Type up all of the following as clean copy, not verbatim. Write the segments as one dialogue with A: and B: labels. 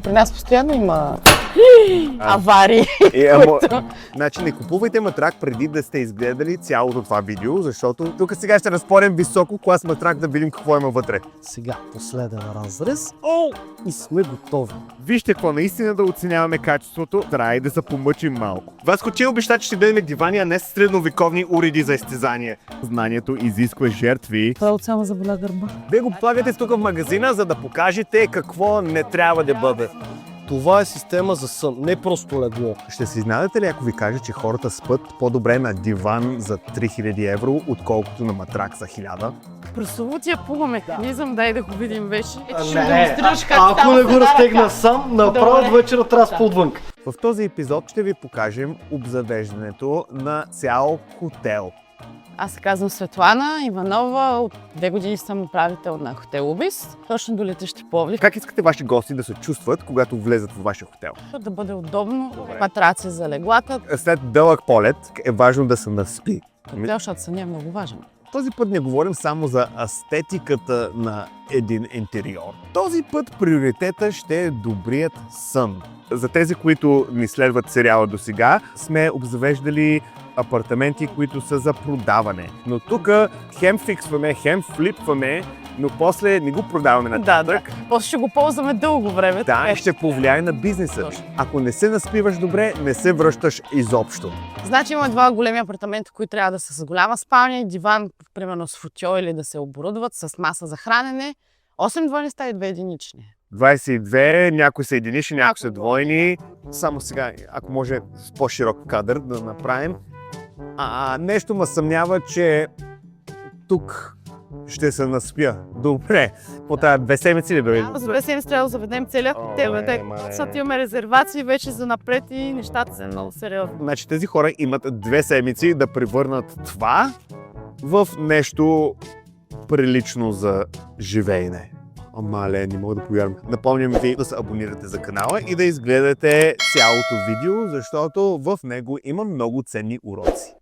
A: При нас постоянно има аварии.
B: Значи не купувайте матрак преди да сте изгледали цялото това видео, защото тук сега ще разпорим високо клас матрак да видим какво има вътре.
C: Сега последен разрез и сме готови.
B: Вижте какво, наистина да оценяваме качеството, трябва и да се помъчим малко. Васко, че обеща, че ще дадем дивани, а не средновековни уреди за изтезание. Знанието изисква жертви.
A: Това от само заболя гърба.
B: Вие го слагате тук в магазина, за да покажете какво не трябва да бъде.
C: Това е система за сън, не просто легло.
B: Ще си знаете ли, ако ви кажа, че хората спят по-добре на диван за 3000 евро, отколкото на матрак за 1000?
A: Прословутия полумеханизъм, дай да го видим вече.
C: Ако не го разтегна сам, направо вечера трябва да спа отвън.
B: В този епизод ще ви покажем обзавеждането на цял хотел.
A: Аз се казвам Светлана Иванова, от 2 години съм управител на хотел Убис, точно до летище Пловдив.
B: Как искате ваши гости да се чувстват, когато влезат в вашия хотел?
A: Да бъде удобно, матраци за леглата.
B: След дълъг полет е важно да се наспи.
A: Хотел, защото сън е много важен.
B: Този път не говорим само за естетиката на един интериор. Този път приоритета ще е добрият сън. За тези, които ни следват сериала до сега, сме обзавеждали апартаменти, които са за продаване. Но тук хем фиксваме, хем флипваме, но после не го продаваме нататък.
A: Да. После ще го ползваме дълго време.
B: Да, и ще повлияе на бизнеса. Ако не се наспиваш добре, не се връщаш изобщо.
A: Значи има два големи апартамента, които трябва да са с голяма спалня, диван, примерно с футьол или да се оборудват с маса за хранене. 8 двойни стаи и 2 единични.
B: 22, някои са единични, някои са двойни. Само сега, ако може с по-широк кадър да направим. Нещо ме съмнява, че тук ще се наспя. Добре. По тази 2 седмици ли бе?
A: За 2 седмици трябва да заведем целият хотел. Защото имаме резервации вече за напред и нещата са много сериозни.
B: Значи тези хора имат 2 седмици да превърнат това в нещо прилично за живеене. Мале, не мога да повярвам. Напомням ви да се абонирате за канала и да изгледате цялото видео, защото в него има много ценни уроци.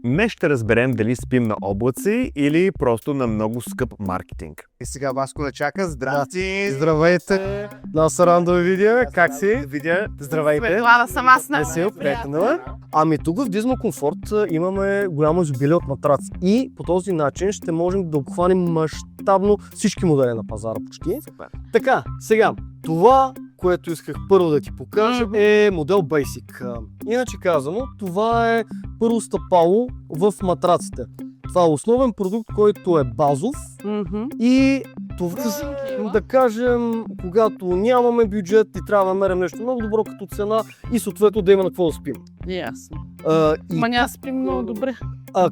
B: Днес ще разберем дали спим на облаци или просто на много скъп маркетинг. И сега Васко да чака. Здрасти!
C: Здравейте! Да, се радвам да ви видя. Как си?
B: Видя.
C: Здравейте!
A: Светлана съм аз на
C: Весел, приятно. Ами тук в Дизмо Комфорт имаме голямо изобилие от матраци и по този начин ще можем да обхванем мащабно всички модели на пазара почти.
B: Супер.
C: Така, сега, това, което исках първо да ти покажа е модел Basic. Иначе казано, това е първо стъпало в матраците. Това е основен продукт, който е базов и това, да кажем, когато нямаме бюджет и трябва да намерим нещо много добро като цена и съответно да има на какво да спим.
A: Ясно.
C: И
A: Ма няма спим много добре.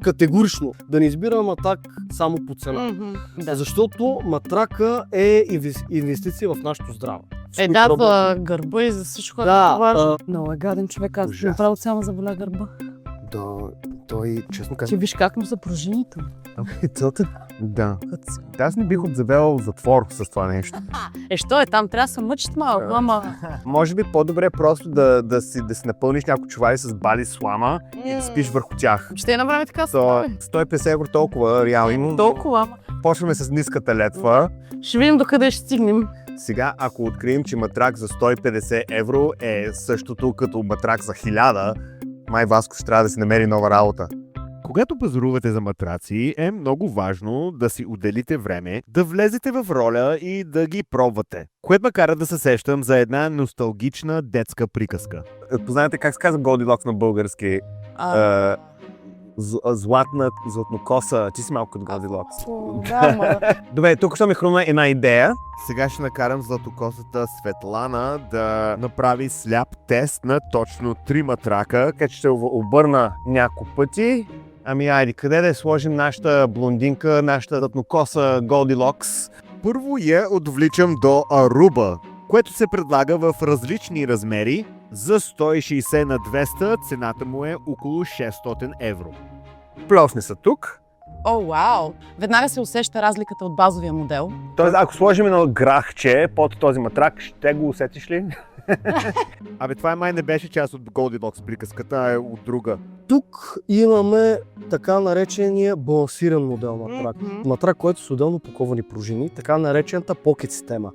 C: категорично да не избираме матрак само по цена. Защото матрака е инвестиция в нашето здраве.
A: За гърба и за всичко.
C: Да.
A: Много е гаден човек, аз направо само заболя гърба.
C: Да, той честно
A: Ти
C: казвам.
A: виж как му са пружините.
B: Да. Аз не бих отзавел затвор с това нещо.
A: Що е там? Трябва да се мъчат малко, ама...
B: Може би по-добре просто да си напълниш някои чували с бали слама и да спиш върху тях.
A: Ще направим така.
B: 150 евро толкова реално.
A: Толкова.
B: Почваме с ниската летва.
A: Ще видим докъде ще стигнем.
B: Сега, ако открием, че матрак за 150 евро е същото като матрак за 1000, май Васко ще трябва да си намери нова работа. Когато пазарувате за матраци, е много важно да си отделите време, да влезете в роля и да ги пробвате. Което ме кара да се сещам за една носталгична детска приказка. Познавате как се казва Goldilocks на български? Златнокоса. Ти си малко като Goldilocks. Добре, тук ще ми хрумна една идея. Сега ще накарам златокосата Светлана да направи сляп тест на точно 3 матрака, където ще обърна няколко пъти. Ами айде, къде да сложим нашата блондинка, нашата златнокоса Goldilocks? Първо я отвличам до Аруба, което се предлага в различни размери. За 160 на 200 цената му е около 600 евро. Плосни са тук.
A: О, вау! Веднага се усеща разликата от базовия модел.
B: Тоест, ако сложим едно грахче под този матрак, ще го усетиш ли? Абе, това май не беше част от Goldilocks приказката, а е от друга.
C: Тук имаме така наречения балансиран модел матрак. Матрак, който с отделно паковани пружини, така наречената Pocket система.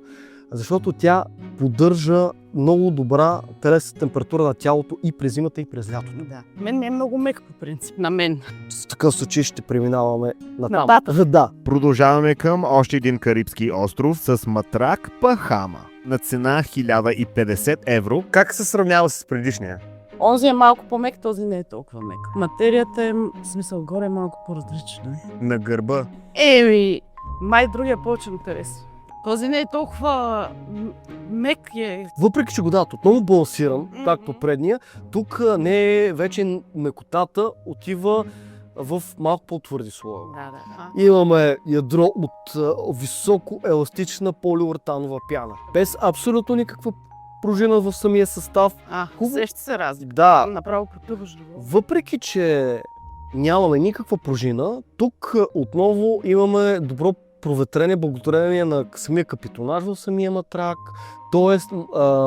C: Защото тя поддържа много добра телесна температура на тялото и през зимата, и през лятото.
A: Да. Мен ми е много мек по принцип, на мен.
C: В такъв случай ще преминаваме на там.
A: Нататък.
C: Да.
B: Продължаваме към още един карибски остров с матрак Бахама. На цена 1050 евро. Как се сравнява с предишния?
A: Онзи е малко по-мек, този не е толкова мек. Материята е, в смисъл, горе е малко по-различна.
B: На гърба.
A: Май другия повече ми харесва. Този не е толкова мек е.
C: Въпреки че го дадат отново балансиран, както предния, тук не е вече мекотата, отива в малко по-твърди слоеве.
A: Да.
C: Имаме ядро от високо еластична полиуретанова пяна. Без абсолютно никаква пружина в самия състав.
A: Сеща се разлика.
C: Да,
A: Направо пропиваш живота.
C: въпреки че нямаме никаква пружина, тук отново имаме добро проветрение благодарение на самия капитонаж в самия матрак. Тоест,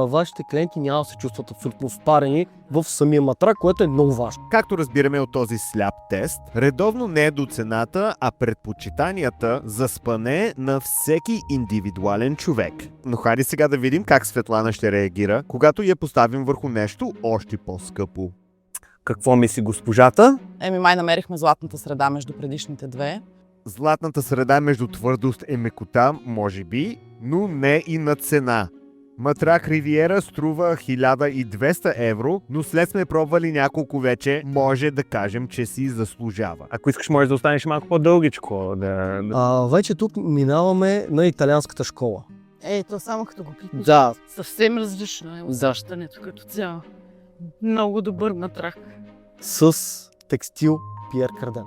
C: вашите клиенти няма да се чувстват абсолютно спарени в самия матрак, което е много важно.
B: Както разбираме от този сляп тест, редовно не е до цената, а предпочитанията за спане на всеки индивидуален човек. Но хайде сега да видим как Светлана ще реагира, когато я поставим върху нещо още по-скъпо. Какво мисли госпожата?
A: Май намерихме златната среда между предишните две.
B: Златната среда между твърдост и мекота, може би, но не и на цена. Матрак Ривиера струва 1200 евро, но след сме пробвали няколко може да кажем, че си заслужава. Ако искаш, можеш да останеш малко по-дългичко.
C: Вече тук минаваме на италианската школа.
A: То само като го пипиш.
C: Да.
A: Съвсем различно е усещането като цяло. Много добър матрак.
C: С текстил Пиер Карден.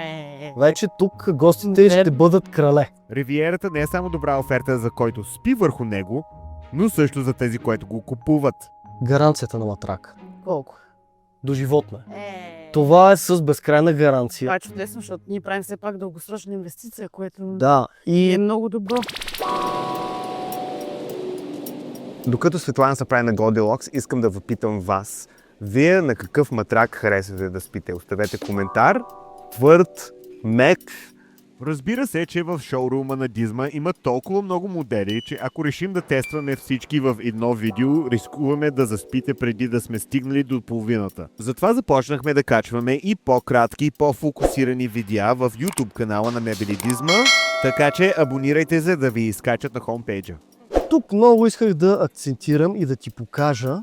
A: Е.
C: Вече тук гостите ще бъдат крале.
B: Ривиерата не е само добра оферта за който спи върху него, но също за тези, които го купуват.
C: Гаранцията на матрак.
A: Колко?
C: Доживотна. Това е с безкрайна гаранция.
A: Това е чудесно, защото ние правим все пак дългосрочна инвестиция, което
C: Да, и
A: е много добро.
B: Докато Светлана се прави на Goldilocks, искам да въпитам вас. Вие на какъв матрак харесвате да спите? Оставете коментар. Твърд, мек. Разбира се, че в шоурума на Дизма има толкова много модели, че ако решим да тестваме всички в едно видео, рискуваме да заспите преди да сме стигнали до половината. Затова започнахме да качваме и по-кратки, по-фокусирани видеа в YouTube канала на Мебели Дизма, така че абонирайте се да ви изкачат на хомпейджа.
C: тук много исках да акцентирам и да ти покажа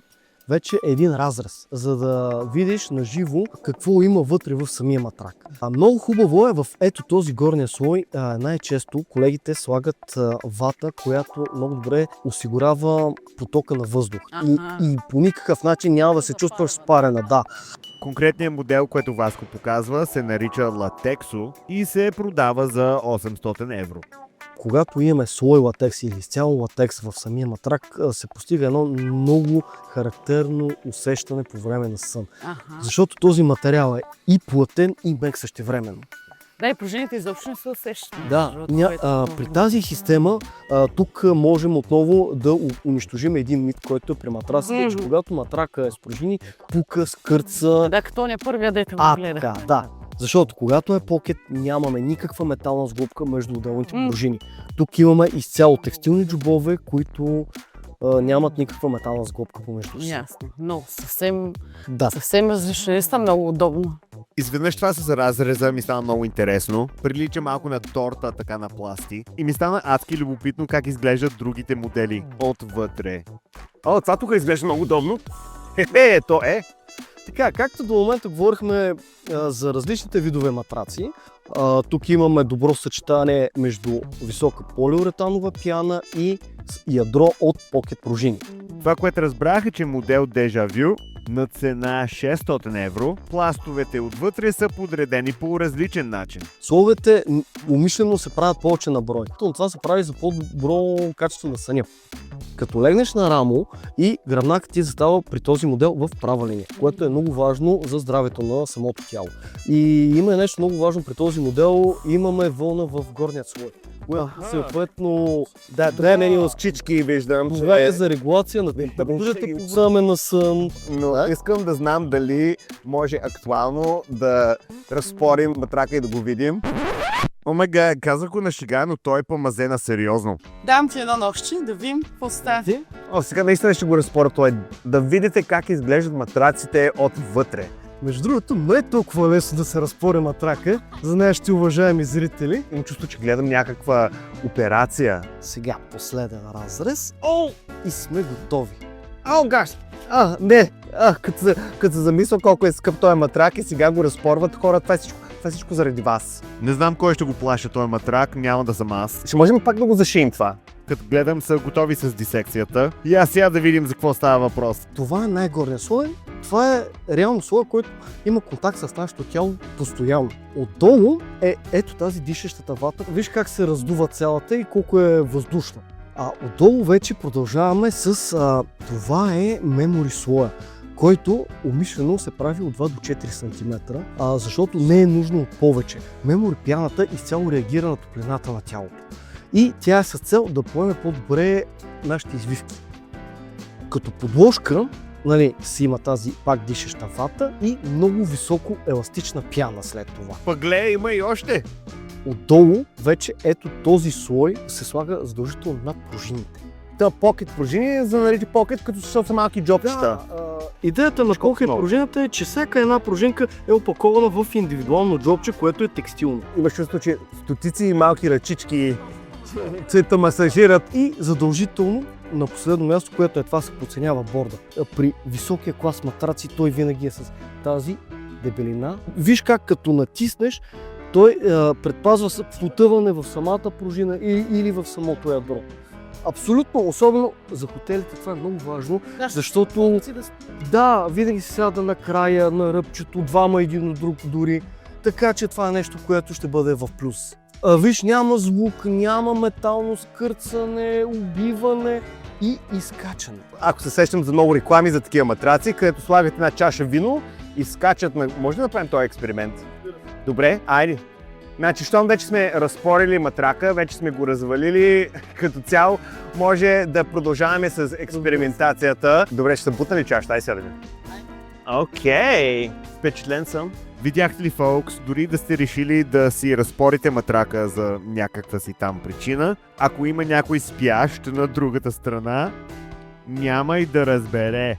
C: вече един разрез, за да видиш наживо какво има вътре в самия матрак. Много хубаво е в ето този горния слой, най-често колегите слагат вата, която много добре осигурява потока на въздух. И по никакъв начин няма да се чувстваш спарена, да.
B: Конкретният модел, който Васко показва, се нарича Латексо и се продава за 800 евро.
C: Когато имаме слой латекс или изцяло латекс в самия матрак, се постига едно много характерно усещане по време на сън. Защото този материал е и плътен, и мек същевременно.
A: Да, и пружините изобщо не се усещат.
C: Да, при тази система тук можем отново да унищожим един мит, който е при матрасите, че когато матрака е с пружини, пука, скърца.
A: Да, като не първия дете го гледа.
C: Така, да. Защото когато е покет, нямаме никаква метална сглобка между отделните пружини. Тук имаме изцяло текстилни джобове, които нямат никаква метална сглобка помежду си.
A: Ясно. Но съвсем различно. Не става много удобно.
B: Изведнъж това с разреза ми стана много интересно. Прилича малко на торта, така на пластик. И ми стана адски любопитно как изглеждат другите модели отвътре. Това тук изглежда много удобно. То е.
C: Така, както до момента говорихме за различните видове матраци, тук имаме добро съчетание между висока полиуретанова пяна и ядро от покет пружини.
B: Това, което разбрах е, че модел Deja Vu на цена 600 евро, пластовете отвътре са подредени по различен начин.
C: Слоевете умишлено се правят повече на брой. Това се прави за по-добро качество на съня. Като легнеш на рамо и гръбнакът ти застава при този модел в права линия, което е много важно за здравето на самото тяло. И има нещо много важно при този модел, имаме вълна в горният слой. Съответно,
B: дренени лъскчички виждам.
C: Това е за регулация на температурата по време на сън.
B: Но искам да знам дали може актуално да разпорим матрака и да го видим. Омега, казах го на шега, но той е помазена сериозно.
A: Дам ти едно нощче да видим какво става.
B: Сега наистина ще го разпоря това. Да видите как изглеждат матраците отвътре.
C: Между другото, не е толкова лесно да се разпори матрака. За нея ще, уважаеми зрители.
B: Имам чувство, че гледам някаква операция.
C: Сега последен разрез. О! И сме готови.
B: О, гаш! Не! Като се замисля колко е скъп този матрак и сега го разпорват хора, това е всичко заради вас. Не знам кой ще го плаща този матрак, няма да съм аз. Ще можем пак да го зашием това. Като гледам са готови с дисекцията. И аз сега да видим за какво става въпрос.
C: Това е най-горният слой. Това е реално слой, който има контакт с нашето тяло постоянно. Отдолу е ето тази дишащата вата. Виж как се раздува цялата и колко е въздушна. А отдолу вече продължаваме с това е мемори слоя, който умишлено се прави от 2 до 4 см, защото не е нужно от повече. Мемори пяната изцяло реагира на топлината на тялото. И тя е с цел да поеме по-добре нашите извивки. Като подложка, си има тази пак дишаща вата и много високо еластична пяна след това.
B: Пък гледай, има и още.
C: Отдолу вече ето този слой се слага задължително над пружините.
B: Та покет пружини, за да нарича покет, като са малки джобчета.
C: Идеята на покет пружината е, че всяка една пружинка е опакована в индивидуално джобче, което е текстилно.
B: Имаш чувство, че стотици малки ръчички се масажират
C: и задължително на последно място, което е това, се подценява борда. При високия клас матраци той винаги е с тази дебелина. Виж как като натиснеш, той предпазва потъване в самата пружина или в самото ядро. Абсолютно, особено за хотелите това е много важно, защото винаги се сяда на края на ръбчето, двама един от друг дори, така че това е нещо, което ще бъде в плюс. Виж, няма звук, няма метално скърцане, убиване и изкачане.
B: Ако се сещам за много реклами за такива матраци, където слагат една чаша вино и скачат на... Може да направим този експеримент? Добре, айде. Значи, щом вече сме разпорили матрака, вече сме го развалили като цяло, може да продължаваме с експериментацията. Добре, ще съм бутнали чашата, ай сядаме. Окей, впечатлен съм. Видяхте ли, фолкс, дори да сте решили да си разпорите матрака за някаква си там причина, ако има някой спящ на другата страна, няма и да разбере.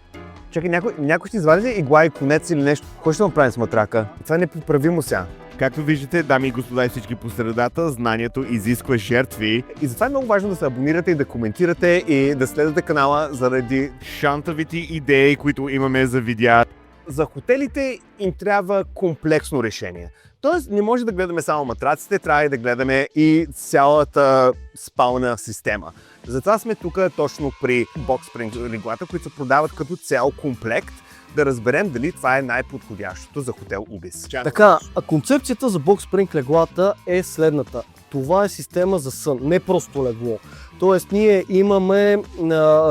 B: Чакай, някой ще извади ли игла и конец или нещо? Кой ще направим с матрака? Това е непоправимо сега. Както виждате, дами и господа и всички по средата, знанието изисква жертви. И затова е много важно да се абонирате и да коментирате и да следвате канала заради шантавите идеи, които имаме за видеа. За хотелите им трябва комплексно решение. Тоест не може да гледаме само матраците, трябва и да гледаме и цялата спална система. Затова сме тук точно при Box Spring леглата, които се продават като цял комплект, да разберем дали това е най-подходящото за хотел Убис.
C: Така, концепцията за Box Spring леглата е следната. Това е система за сън, не просто легло. Тоест ние имаме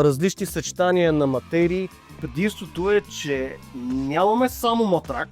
C: различни съчетания на материи. Предимството е, че нямаме само матрак,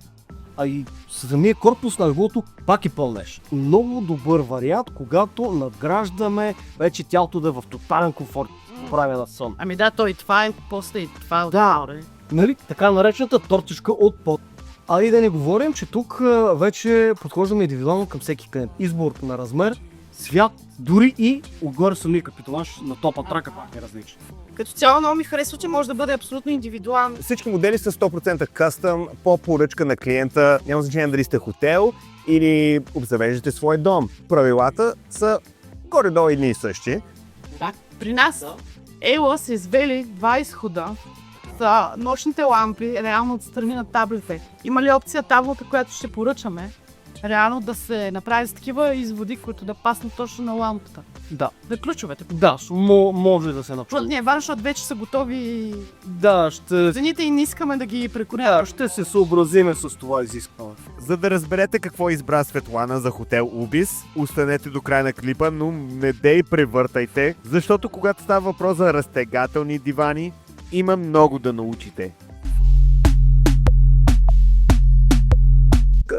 C: а и самия корпус на леглото пак е пълнеш. Много добър вариант, когато надграждаме вече тялото да е в тотален комфорт правя на сън.
A: Ами да, то и това е после и това е отгоре.
C: Нали, така наречената тортичка от под. А и да не говорим, че тук вече подхождаме индивидуално към всеки клиент. Избор на размер, цвят, дори и отгоре самия капитонаж на топа трака пак е различен.
A: Като цяло много ми харесва, че може да бъде абсолютно индивидуално.
B: Всички модели са 100% къстъм, по поръчка на клиента. Няма значение дали сте хотел или обзавеждате свой дом. Правилата са горе-долу едни и същи.
A: Да. При нас Ела са извели 2 изхода за нощните лампи, реално отстрани на таблите. Има ли опция таблата, която ще поръчаме, реално да се направи с такива изводи, които да паснат точно на лампата?
C: Да.
A: На ключовете.
C: Да, може да се направи.
A: Не, важно, защото вече са готови.
C: Да, ще...
A: Цените и не искаме да ги прекоряваме.
C: Да, ще се съобразиме с това изискване.
B: За да разберете какво избра Светлана за хотел Убис, останете до края на клипа, но не дей превъртайте, защото когато става въпрос за разтегателни дивани, има много да научите.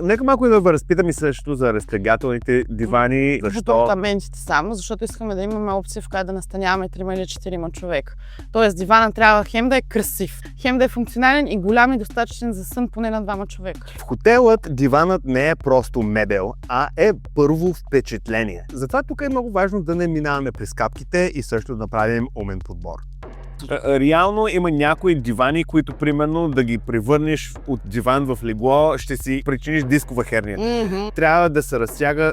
B: нека малко да разпитам и също за разтегателните дивани.
A: За
B: Защо?
A: апартаментите само, защото искаме да имаме опция в която да настаняваме 3 или 4 човека. Тоест дивана трябва хем да е красив, хем да е функционален и голям и достатъчен за сън поне на 2 човека.
B: В хотелът диванът не е просто мебел, а е първо впечатление. Затова тук е много важно да не минаваме през капките и също да направим умен подбор. Реално има някои дивани, които примерно да ги превърнеш от диван в легло, ще си причиниш дискова херния. Трябва да се разтяга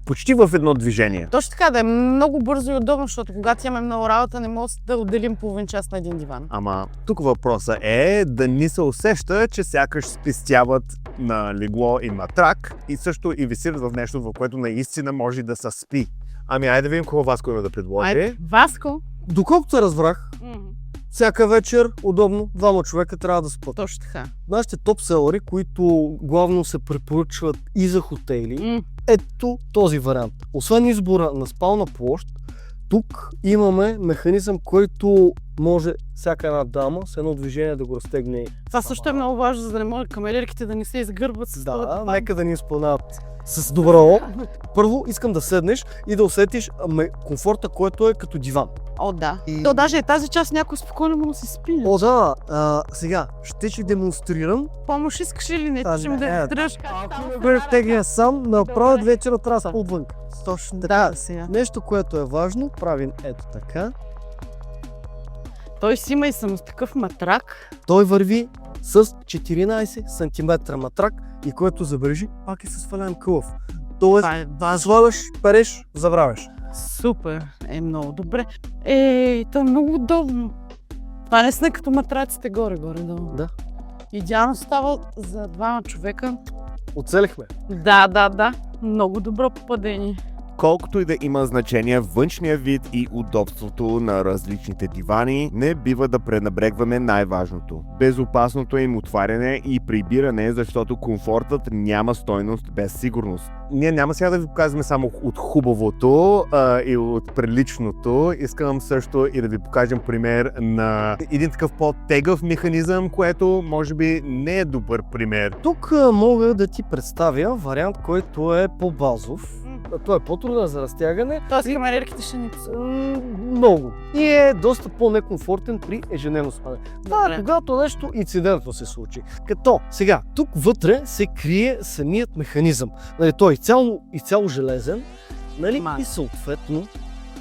B: почти в едно движение.
A: Точно така, да е много бързо и удобно, защото когато имаме много работа, не може да отделим половин час на един диван.
B: Ама тук въпросът е да ни се усеща, че сякаш спестяват на легло и матрак и също инвестират в нещо, в което наистина може да се спи. Ами айде да видим какво Васко има да предложи.
A: Айде, Васко!
C: Доколкото се разбрах, всяка вечер удобно 2 човека трябва да спят.
A: Точно така.
C: Нашите топ-селери, които главно се препоръчват и за хотели, ето този вариант. Освен избора на спална площ, тук имаме механизъм, който може всяка една дама с едно движение да го разтегне.
A: Това също е много важно, за да не може камелерките да не се изгърбват с
C: Да, нека да ни изпълняват с добро. Първо искам да седнеш и да усетиш комфорта, който е като диван.
A: О, да.
C: И-
A: То даже е тази част някой спокойно му си спи.
C: О, да, сега ще ти демонстрирам.
A: Помощ искаш или не?
C: А,
A: Ще му
C: не,
A: демонстрираш.
C: Бъдеш тегля сам, направят вечера трябва да спа отвън.
A: Точно
C: така.
A: да, сега.
C: Нещо, което е важно, правим ето така.
A: Той си има и само такъв матрак.
C: Той върви с 14 см матрак и който забележи, пак е с свален кълъв. Тоест,
A: Това е важно.
C: слагаш, переш, забравяш.
A: Супер. Е, много добре. То е много удобно. Това не сне като матраците горе-долу.
C: Да.
A: Идеално става за 2 човека.
C: Оцелихме.
A: Да. Много добро попадение.
B: Колкото и да има значение външния вид и удобството на различните дивани, не бива да пренебрегваме най-важното – безопасното им отваряне и прибиране, защото комфортът няма стойност без сигурност. Ние няма сега да ви показваме само от хубавото и от приличното. Искам също и да ви покажем пример на един такъв по-тегъв механизъм, което може би не е добър пример.
C: Тук мога да ти представя вариант, който е по-базов. Той е по-труден за разтягане.
A: Тоест камелерките ще ни
C: Много. И е доста по-некомфортен при ежедневно спане. Това е
A: Добре.
C: когато нещо инцидентно се случи. Като сега, тук вътре се крие самият механизъм. Нали, той е изцяло железен, нали,
A: Май.
C: и съответно,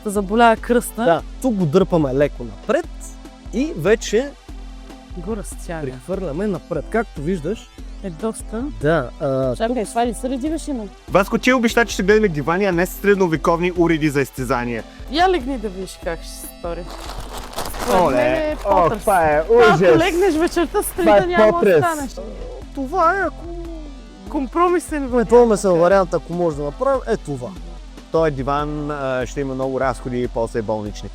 A: да заболява кръста.
C: да, тук го дърпаме леко напред и вече
A: Го разтяга.
C: прехвърляме напред. Както виждаш,
A: Е доста.
C: да,
A: Чакай, това ли среди беше има?
B: Васко, че обеща, че ще гледаме дивани, а не средновековни уреди за изтезания.
A: Я легни да видиш как ще се стори.
B: Оле, това е
A: Ако легнеш вечерта, сутринта няма да останеш.
C: това е, ако
A: Компромисен
C: метваме се вариант, ако може да направим, е това.
B: Този диван ще има много разходи и после болнични.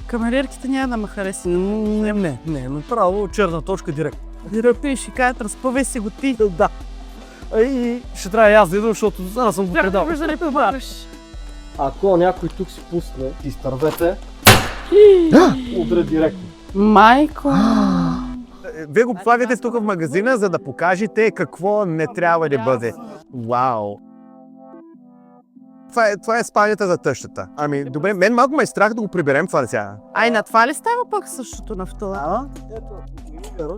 A: Камерерките няма да ме хареса.
C: Не, направо черна точка директно.
A: Директно и ще кажат, разпъвай си го ти.
C: Да. И ще трябва и аз да идвам, защото аз съм го предал.
A: Виж да не помагаш.
C: Ако някой тук си пусне изтървете, удря директно.
A: Майко.
B: Вие го слагате тук в магазина, за да покажете какво не трябва да бъде. Вау! Това е спалнята за тъщата. Ами, добре, мен малко ме е страх да го приберем това сега.
A: Ай, на това ли става пък същото на втора?
C: Ето,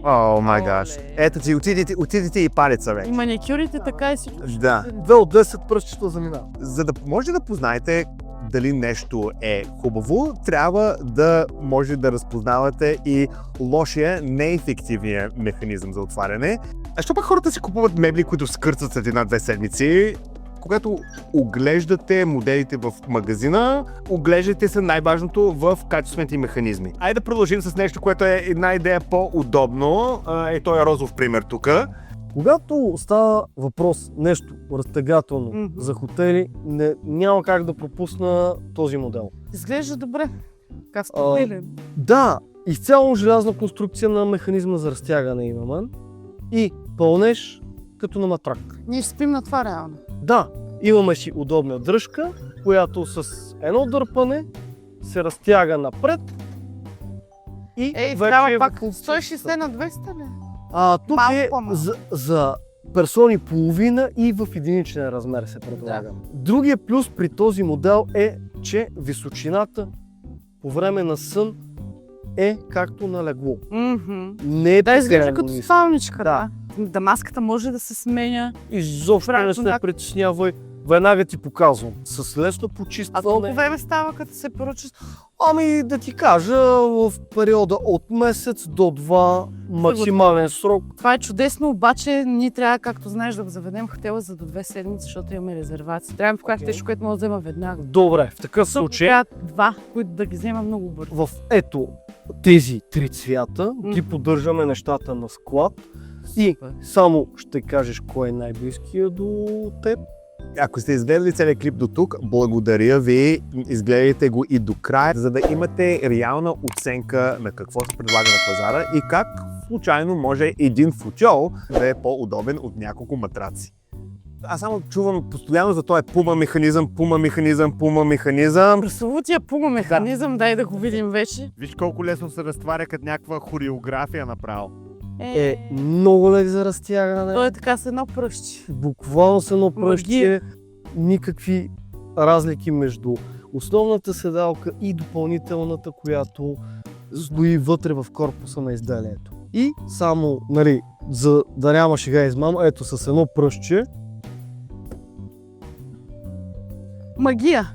B: О, май гаш.
A: Оле.
B: Ето ти, отидете и палеца, бе.
A: И маникюрите така и всичко.
B: Да.
C: 2 от 10 пръстчета заминава.
B: За да може да познаете дали нещо е хубаво, трябва да може да разпознавате и лошия, неефективния механизъм за отваряне. А що пък хората си купуват мебли, които скърцат след 1-2 седмици? Когато оглеждате моделите в магазина, оглеждайте се най-важното в качествените механизми. Айде да продължим с нещо, което е една идея по-удобно. Той е розов пример тук.
C: Когато става въпрос нещо разтегателно за хотели, няма как да пропусна този модел.
A: Изглежда добре. Как стабилен.
C: Да, изцяло желязна конструкция на механизма за разтягане имаме и пълнеш като на матрак.
A: Ние ще спим на това реално.
C: Да, имаме си удобна дръжка, която с едно дърпане се разтяга напред и
A: Ей,
C: вече
A: трябва
C: е
A: пак
C: в
A: 160 на 200 ли?
C: тук
A: Малко
C: е
A: по-малко.
C: за персон и половина и в единичен размер се предлага. Другия плюс при този модел е, че височината по време на сън е както на легло. Не е
A: Да, изглежда
C: прекалено
A: като
C: ниска.
A: спалничка,
C: Да.
A: да. Дамаската може да се сменя.
C: Изобщо не
A: Правилно,
C: се
A: да.
C: притеснявай. Веднага ти показвам. С лесно
A: А
C: почистване.
A: колко време става, като се поръчаш?
C: Ами да ти кажа, в периода от месец до 2 максимален срок.
A: Това е чудесно, обаче ние трябва, както знаеш, да го заведем хотела за до 2 седмици, защото имаме резервации. Трябва да покажа нещо, което може да взема веднага.
C: Добре, в такъв случай
A: Трябва два, които да ги взема много бързо.
C: в ето тези три цвята ти поддържаме нещата на склад и само ще кажеш кой е най-близкия до теб.
B: Ако сте изгледали целият клип до тук, благодаря ви. Изгледайте го и до края, за да имате реална оценка на какво се предлага на пазара и как случайно може един футьол да е по-удобен от няколко матраци. Аз само чувам постоянно за този пума механизъм.
A: Прословутия пума механизъм, дай да го видим вече.
B: Виж колко лесно се разтваря като някаква хореография направо.
C: Е много лек за разтягане.
A: Той е така с едно пръстче.
C: Буквално с едно пръстче,
A: Магия.
C: никакви разлики между основната седалка и допълнителната, която стои вътре в корпуса на изделието. И само, нали, за да няма шега и измама, ето с едно пръстче
A: Магия.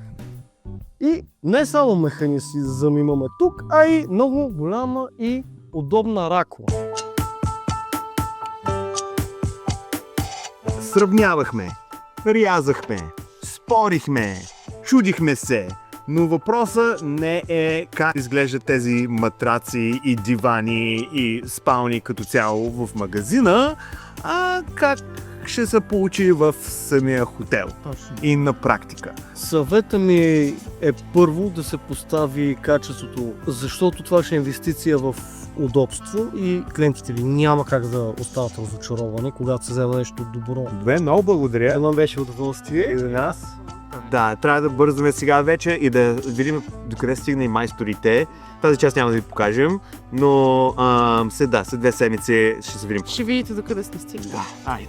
C: и не само механизъм имаме тук, а и много голяма и удобна ракла.
B: Сравнявахме, рязахме, спорихме, чудихме се, но въпросът не е как изглеждат тези матраци и дивани и спални като цяло в магазина, а как ще се получи в самия хотел и на практика.
C: Съвета ми е първо да се постави качеството, защото това ще е инвестиция в удобство и клиентите ви няма как да останат разочаровани, когато се взема нещо добро.
B: Добре, много благодаря.
C: Едно беше удоволствие.
B: И за нас. Да, трябва да бързаме сега вече и да видим докъде стигна и майсторите. Тази част няма да ви покажем, но след 2 седмици ще се видим.
A: Ще видите докъде сте стигнали.
B: Айде.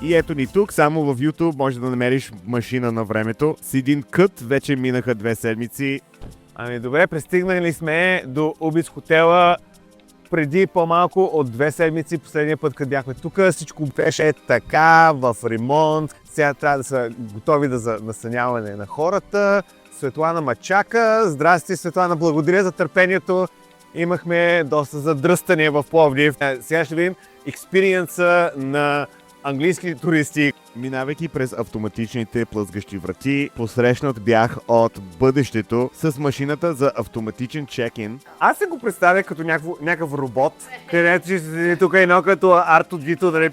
B: И ето ни тук, само в YouTube може да намериш машина на времето. С един кът вече минаха 2 седмици. Ами добре, пристигнали сме до Убис хотела преди по-малко от 2 седмици. Последния път, като бяхме тук, всичко беше така, в ремонт. Сега трябва да са готови за настаняване на хората. Светлана ма чака. Здрасти, Светлана, благодаря за търпението. Имахме доста задръстания в Пловдив. Сега ще видим експириенса на английски туристи. Минавайки през автоматичните плъзгащи врати, посрещнат бях от бъдещето с машината за автоматичен чек-ин. Аз се го представя като някакъв робот, където ще седи тук едно като R2-D2, да не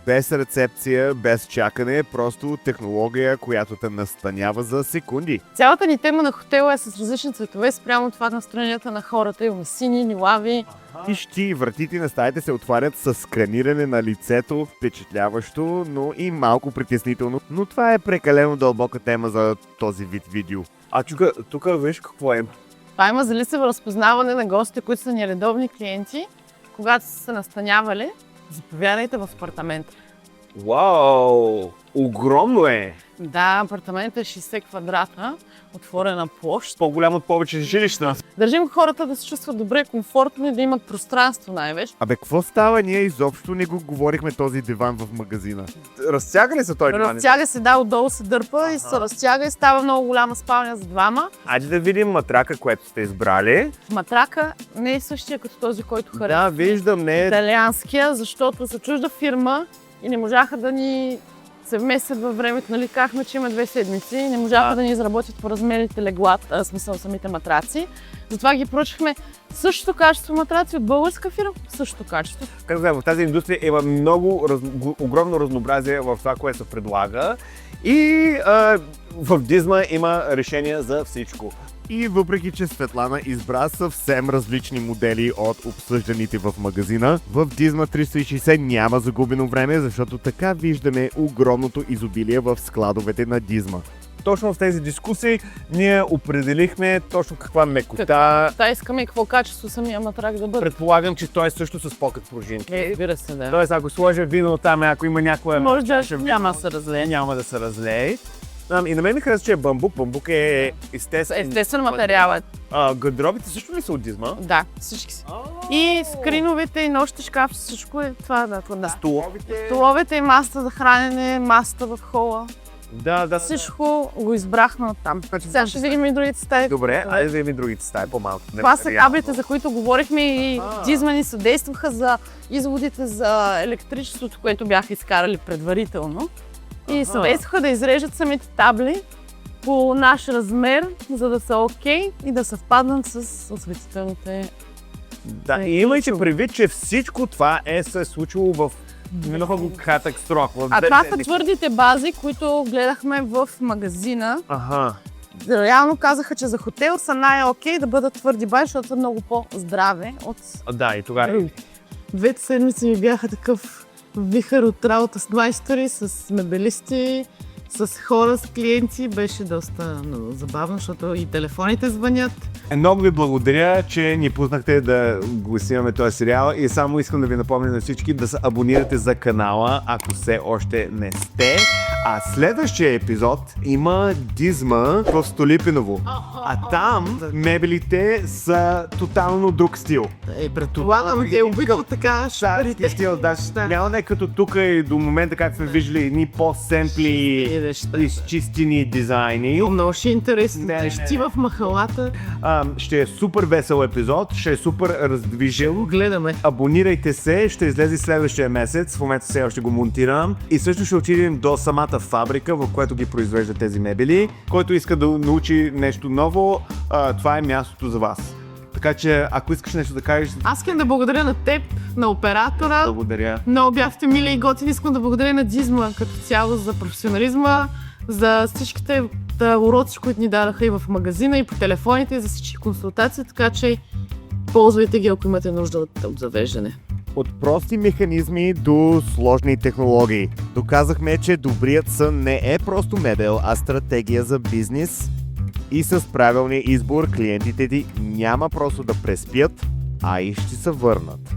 B: без рецепция, без чакане, просто технология, която те настанява за секунди.
A: Цялата ни тема на хотела е с различни цветове спрямо това настроенията на хората. Имаме сини, лави.
B: И вратите на стаите се отварят с сканиране на лицето, впечатляващо, но и малко притеснително. Но това е прекалено дълбока тема за този вид видео. А тук виж какво е.
A: Това има за лицево разпознаване на гостите, които са ни редовни клиенти. Когато са се настанявали, заповядайте в апартамента.
B: Вау! Огромно е!
A: Да, апартаментът е 60 квадрата, отворена площ.
B: По-голям от повече жилища.
A: Държим хората да се чувстват добре, комфортно и да имат пространство най-вече.
B: Абе, какво става? Ние изобщо не го говорихме този диван в магазина. Разтяга ли се той диван?
A: Разтяга се, да, отдолу се дърпа и се разтяга и става много голяма спалня за двама.
B: Айде да видим матрака, което сте избрали.
A: Матрака не е същия като този, който
B: Да,
A: харесва.
B: виждам, не е...
A: Италианския, защото са чужда фирма и не можаха да ни се вместят във времето. Нали, казахме, че има 2 седмици и не можаха да ни изработят по размерите леглата, смисъл самите матраци. Затова ги поръчахме същото качество матраци от българска фирма, същото качество.
B: Как да, в тази индустрия има огромно разнообразие в това, което се предлага и в Дизма има решения за всичко. И въпреки, че Светлана избра съвсем различни модели от обсъжданите в магазина, в Дизма 360 няма загубено време, защото така виждаме огромното изобилие в складовете на Дизма. точно в тези дискусии ние определихме точно каква мекота.
A: Та искаме и какво качество самия матрак да бъде.
B: Предполагам, че той е също с покът пружинки.
A: Разбира се, да.
B: Тоест, ако сложа вино там, ако има някоя...
A: Може да няма да се разлее.
B: Няма да се разлее. И на мен ми харесва, че е бамбук. Бамбук е
A: Естествен материал е.
B: Гардеробите също ли са от дизма?
A: Да, всички са. И скриновете, и нощите шкаф, всичко е това, да.
B: Столовите?
A: Столовете и масата за хранене, масата в хола.
B: Да.
A: Всичко го избрахме оттам. Сега ще видим и другите стаи.
B: Добре, айде да видим другите стаи по-малко.
A: Това са каблите, за които говорихме и дизма ни съдействаха за изводите за електричеството, което бяха изкарали предварително. И съдействаха да изрежат самите табли по наш размер, за да са окей и да съвпаднат с осветителните.
B: Да, и имайте предвид, че всичко това се е случило в много кратък срок.
A: Това са твърдите бази, които гледахме в магазина.
B: Аха.
A: Реално казаха, че за хотел са най-окей да бъдат твърди бази, защото са много по-здраве от...
B: Да, и тогава.
A: 2 седмици ми бяха такъв вихър от работа с майстори, с мебелисти, с хора, с клиенти. Беше доста забавно, защото и телефоните звънят.
B: Много ви благодаря, че ни пуснахте да го снимаме този сериал и само искам да ви напомня на всички да се абонирате за канала, ако все още не сте. А следващия епизод има дизма в Столипиново. А там мебелите са тотално друг стил.
A: Предполагам, те обикват така шарите.
B: Стил, да. Няма не като тук и до момента, как сме виждали едни по-семпли, изчистени дизайни.
A: Много ще е интересно. Нещи в махалата.
B: Ще е супер весел епизод, ще е супер раздвижен.
A: Гледаме.
B: Абонирайте се, ще излезе следващия месец, в момента все още го монтирам. И също ще отидем до самата фабрика, в която ги произвеждат тези мебели. Който иска да научи нещо ново, това е мястото за вас. Така че, ако искаш нещо да кажеш...
A: Аз искам да благодаря на теб, на оператора.
B: Благодаря.
A: Много бяхте мили и готини. Искам да благодаря на дизма като цяло за професионализма, за всичките уроци, които ни дадаха и в магазина, и по телефоните, и за всички консултации, така че ползвайте ги, ако имате нужда от завеждане.
B: От прости механизми до сложни технологии. Доказахме, че добрият сън не е просто мебел, а стратегия за бизнес. И с правилния избор клиентите ти няма просто да преспят, а и ще се върнат.